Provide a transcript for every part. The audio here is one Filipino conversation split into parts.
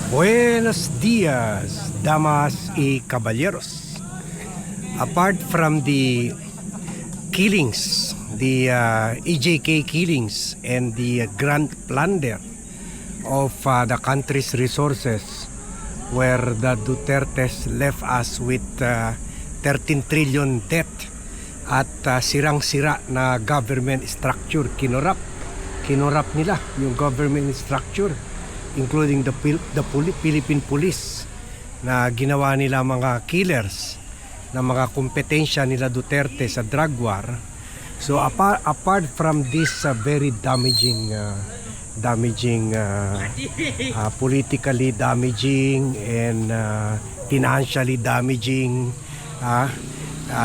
Buenos dias, damas y caballeros. Apart from the killings, the EJK killings and the grand plunder of the country's resources, where the Dutertes left us with 13 trillion debt at sirang-sira na government structure, kinurap nila yung government structure, including the Philippine Police, na ginawa nila mga killers na mga kompetensya nila Duterte sa drug war. So apart from this very damaging politically damaging and financially damaging,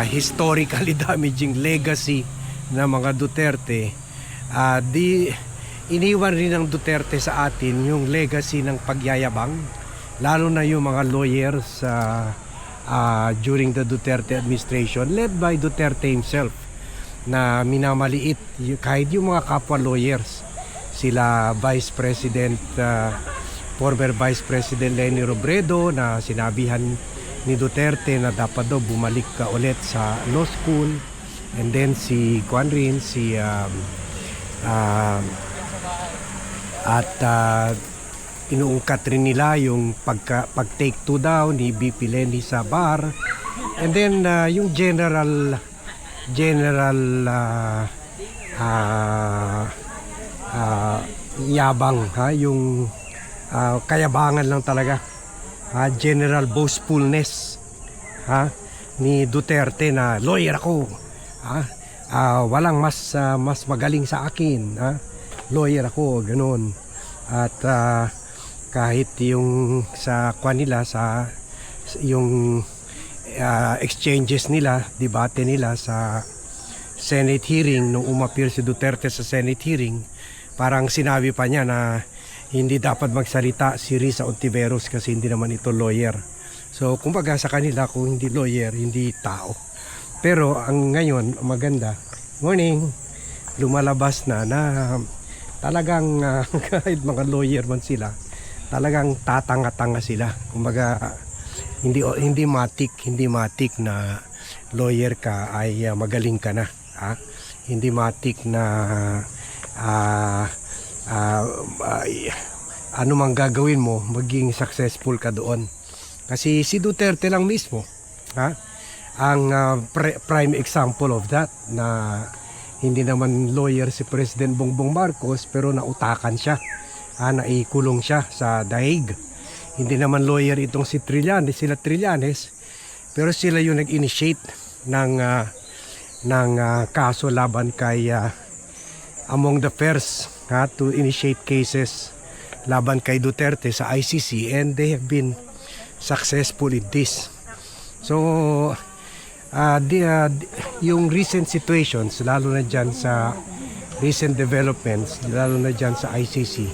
historically damaging legacy ng mga Duterte, iniwan rin ng Duterte sa atin yung legacy ng pagyayabang, lalo na yung mga lawyers during the Duterte administration, led by Duterte himself, na minamaliit kahit yung mga kapwa lawyers. Sila Vice President, former Vice President Leni Robredo, na sinabihan ni Duterte na dapat daw bumalik ka ulit sa law school, and then si inuungkat rin nila yung pag-take two daw ni BP Leni sa bar, and then yung general yabang, yung kayabangan lang talaga, general boastfulness ni Duterte na lawyer ako, walang mas magaling sa akin, lawyer ako, ganun. At kahit yung sa nila, sa yung exchanges nila, debate nila sa Senate hearing, nung umapir si Duterte sa Senate hearing, parang sinabi pa niya na hindi dapat magsalita si Risa Ontiveros kasi hindi naman ito lawyer. So kumbaga sa kanila, kung hindi lawyer, hindi tao. Pero ang ngayon maganda, morning, lumalabas na talagang kahit mga lawyer man sila, talagang tatanga-tanga sila. Kumbaga hindi matik na lawyer ka ay magaling ka na, hindi matik na ano mang gagawin mo, maging successful ka doon. Kasi si Duterte lang mismo ang prime example of that, na hindi naman lawyer si President Bongbong Marcos, pero nautakan siya, naikulong siya sa daig. Hindi naman lawyer itong sila Trillanes, pero sila yung nag-initiate ng kaso laban kay among the first to initiate cases laban kay Duterte sa ICC, and they have been successful in this. So yung recent situations, lalo na dyan sa recent developments, lalo na dyan sa ICC,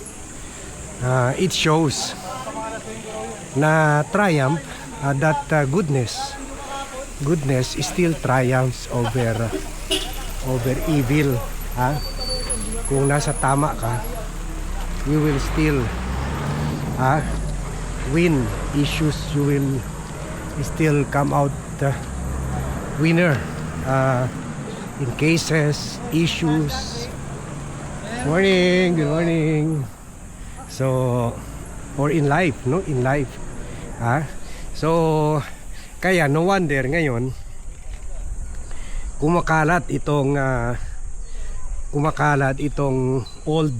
it shows na triumph, that goodness still triumphs over evil. Kung nasa tama ka, you will still win issues, you will still come out winner in cases, issues. Good morning. So, or in life, so kaya no wonder ngayon kumakalat itong old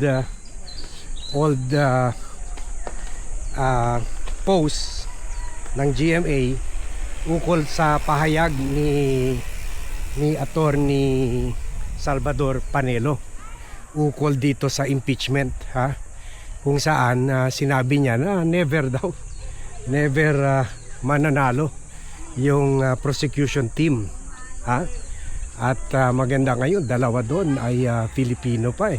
post ng GMA ukol sa pahayag ni Attorney Salvador Panelo ukol dito sa impeachment, kung saan sinabi niya na never mananalo yung prosecution team, at maganda ngayon, dalawa doon ay Filipino pa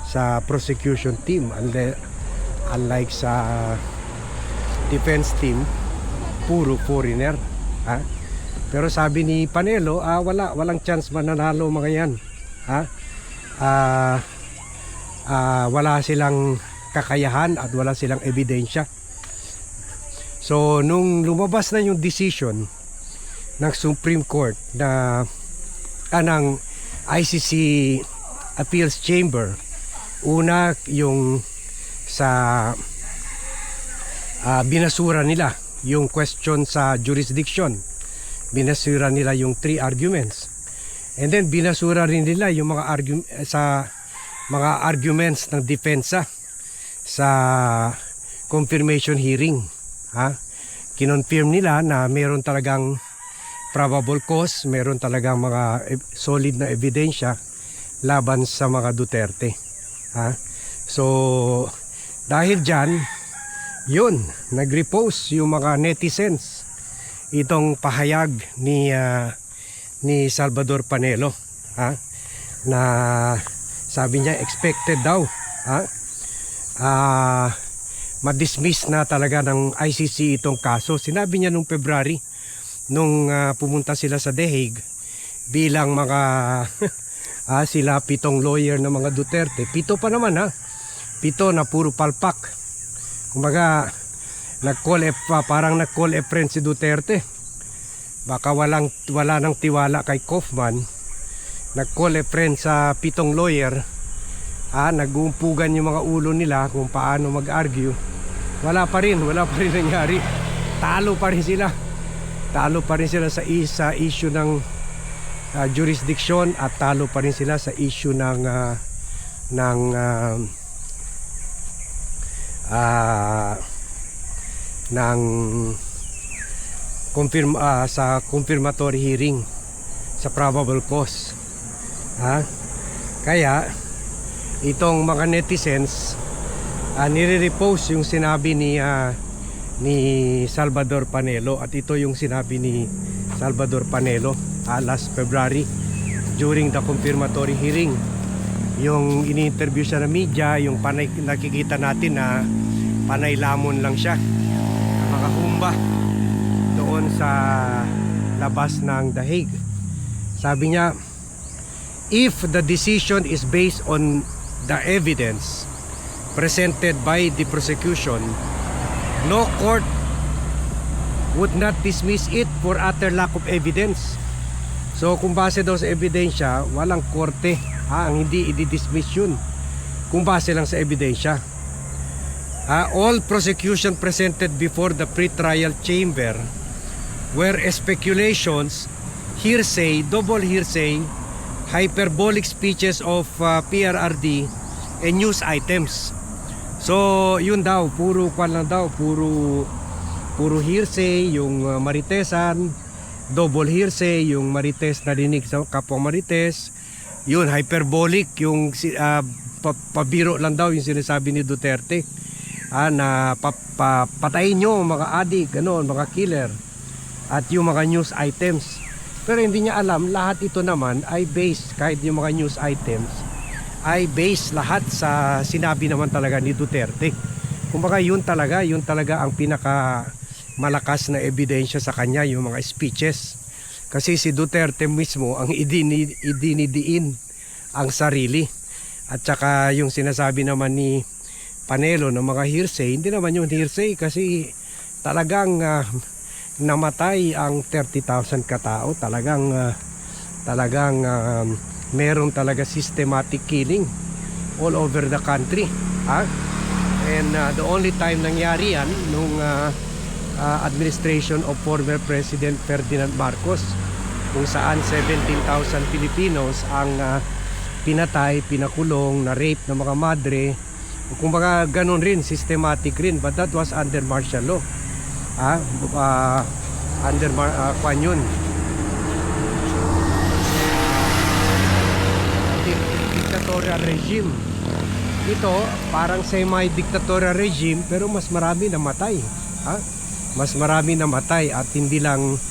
sa prosecution team, unlike sa defense team, puro foreigner. Pero sabi ni Panelo, walang chance mananalo mga yan. wala silang kakayahan at wala silang ebidensya. So nung lumabas na yung decision ng Supreme Court na ng ICC Appeals Chamber, una yung sa binasura nila yung question sa jurisdiction, binasura nila yung 3 arguments, and then binasura rin nila yung mga arguments ng depensa sa confirmation hearing. Kinonfirm nila na meron talagang probable cause, meron talagang mga solid na ebidensya laban sa mga Duterte. So dahil dyan, yun, nag-repost yung mga netizens itong pahayag ni Salvador Panelo, na sabi niya expected daw ma-dismiss na talaga ng ICC itong kaso. Sinabi niya nung February, nung pumunta sila sa The Hague bilang mga sila 7 lawyer ng mga Duterte. 7 pa naman, 7 na puro palpak. Kumbaga parang nag-call a friend si Duterte. Baka wala nang tiwala kay Kaufman. Nag-call a friend sa 7 lawyer. Nag-uumpugan yung mga ulo nila kung paano mag-argue. Wala pa rin nangyari. Talo pa rin sila sa issue ng jurisdiction, at talo pa rin sila sa issue ng sa confirmatory hearing sa probable cause. Kaya itong mga netizens nire-repost yung sinabi ni Salvador Panelo, at ito yung sinabi ni Salvador Panelo last February during the confirmatory hearing. Yung ini-interview siya ng media, yung panay, nakikita natin na panay lamon lang siya, mga humba doon sa labas ng The Hague. Sabi niya, if the decision is based on the evidence presented by the prosecution, no court would not dismiss it for utter lack of evidence. So kung base daw sa ebidensya, walang korte ang hindi i-dismiss yun kung base lang sa ebidensya. All prosecution presented before the pre-trial chamber were speculations, hearsay, double hearsay, hyperbolic speeches of PRRD, and news items. So yun daw, puro hearsay yung Maritesan, double hearsay yung Marites narinig sa kapwa Marites, yun hyperbolic yung pabiro lang daw yung sinasabi ni Duterte, na patayin nyo mga adik, ganon, mga killer, at yung mga news items. Pero hindi niya alam, lahat ito naman ay based, kahit yung mga news items ay based lahat sa sinabi naman talaga ni Duterte. Kumbaga yun talaga ang pinaka malakas na ebidensya sa kanya, yung mga speeches. Kasi si Duterte mismo ang idinidiin ang sarili. At saka yung sinasabi naman ni Panelo ng mga hearsay, hindi naman yung hearsay, kasi talagang namatay ang 30,000 katao. Talagang meron talaga systematic killing all over the country. And the only time nangyari yan nung administration of former President Ferdinand Marcos, kung saan 17,000 Filipinos ang pinatay, pinakulong, na rape ng mga madre. Kumbaga ganun rin, systematic rin, but that was under martial law. Under kwan yun, dictatorial regime. Ito parang semi-dictatorial regime, pero mas marami namatay. Mas marami namatay, at hindi lang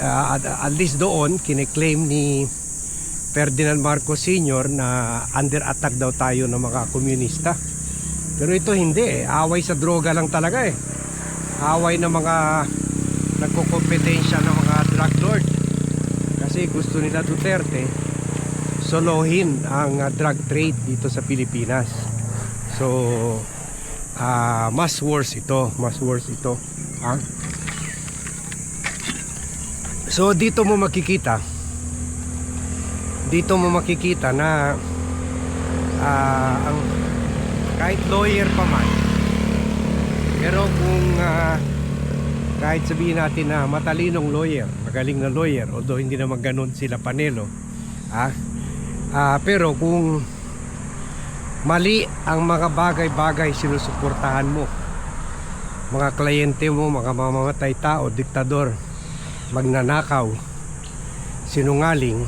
at least doon kine-claim ni Ferdinand Marcos Sr. na under attack daw tayo ng mga komunista. Pero ito hindi, away sa droga lang talaga away ng mga nagkokompetensya ng mga drug lord, kasi gusto nila Duterte solohin ang drug trade dito sa Pilipinas. So mas worse ito, ha? So dito mo makikita na ang kahit lawyer pa man, pero kung kahit sabihin natin na matalinong lawyer, magaling na lawyer, although hindi naman ganun sila Panelo, pero kung mali ang mga bagay-bagay sinusuportahan mo, mga kliyente mo, mga mamamatay tao, diktador, magnanakaw, sinungaling,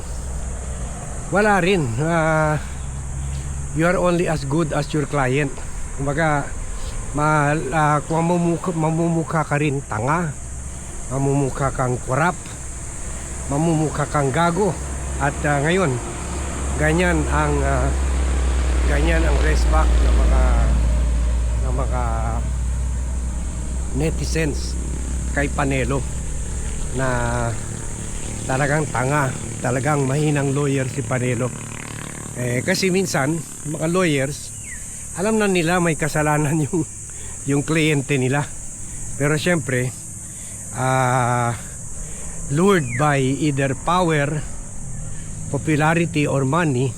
wala rin. You are only as good as your client. Kumbaga, kung mamumukha ka rin tanga, mamumukha kang korap, mamumukha kang gago. At ngayon, ganyan ang resback ng mga netizens kay Panelo, na talagang tanga, talagang mahinang lawyer si Panelo. Kasi minsan mga lawyers, alam na nila may kasalanan yung kliyente nila, pero syempre lured by either power, popularity or money,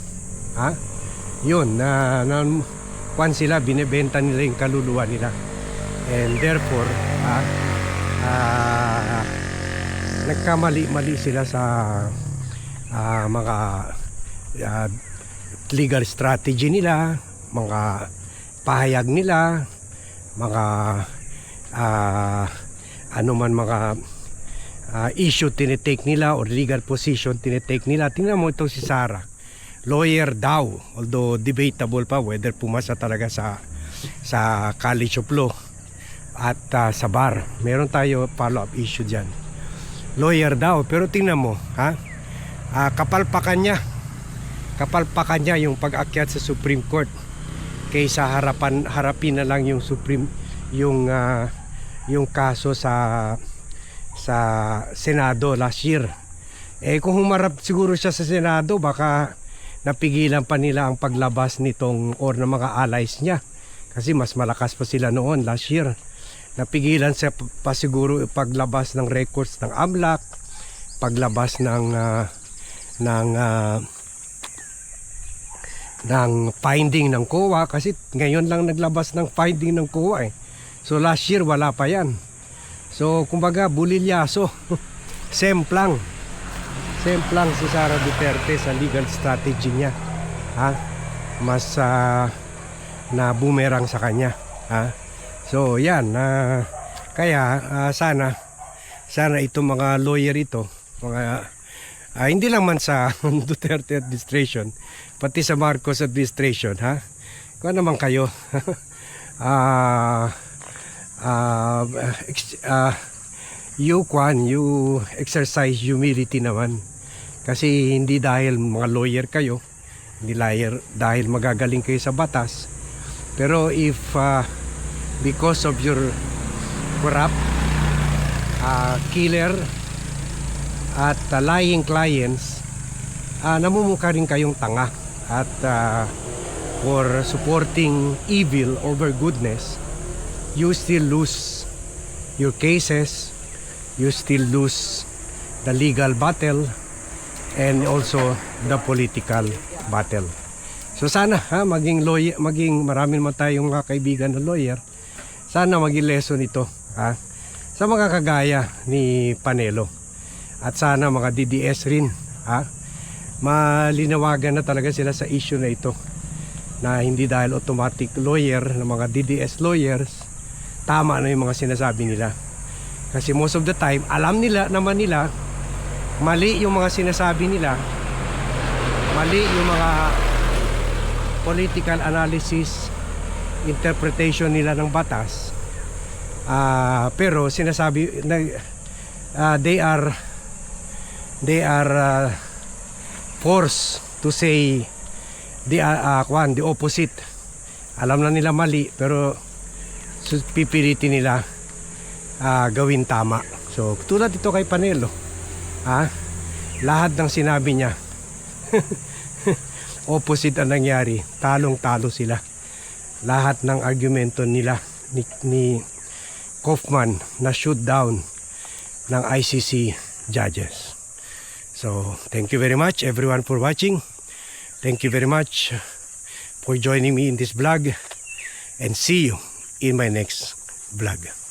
yun kwan sila, binebenta nila yung kaluluwa nila, and therefore nagkamali-mali sila sa mga legal strategy nila, mga pahayag nila, mga mga issue tinitake nila or legal position tinitake nila. Tingnan mo itong si Sara, lawyer daw, although debatable pa whether pumasa talaga sa College of Law at sa bar. Meron tayo follow-up issue dyan. Lawyer daw, pero tingnan mo, kapalpakan niya yung pag-akyat sa Supreme Court kaysa harapin na lang yung yung kaso sa Senado last year. Kung humarap siguro siya sa Senado, baka napigilan pa nila ang paglabas nitong or ng mga allies niya, kasi mas malakas pa sila noon last year. Napigilan siya pa siguro paglabas ng records ng AMLAC, paglabas ng finding ng COA, kasi ngayon lang naglabas ng finding ng COA So last year wala pa yan. So kumbaga bulilyaso. Semplang si Sara Duterte sa legal strategy niya, mas na boomerang sa kanya, So yan, kaya sana itong mga lawyer ito, mga hindi lang man sa Duterte administration, pati sa Marcos administration, kung naman kayo, you exercise humility naman, kasi hindi dahil mga lawyer kayo, hindi dahil magagaling kayo sa batas, pero if because of your corrupt, killer at lying clients, namumukha rin kayong tanga, at for supporting evil over goodness, you still lose your cases, you still lose the legal battle and also the political battle. So sana maging marami naman tayong mga kaibigan na lawyer, sana maging lesson ito sa mga kagaya ni Panelo, at sana mga DDS rin malinawagan na talaga sila sa issue na ito, na hindi dahil automatic lawyer ng mga DDS lawyers tama na yung mga sinasabi nila. Kasi most of the time alam naman nila mali yung mga sinasabi nila, mali yung mga political analysis, interpretation nila ng batas, pero sinasabi na they are forced to say the opposite. Alam na nila mali, pero pipilitin nila gawin tama. So tulad ito kay Panelo, lahat ng sinabi niya opposite ang nangyari. Talong-talo sila. Lahat ng argumento nila ni Kaufman na shoot down ng ICC judges. So, thank you very much everyone for watching. Thank you very much for joining me in this vlog, and see you in my next vlog.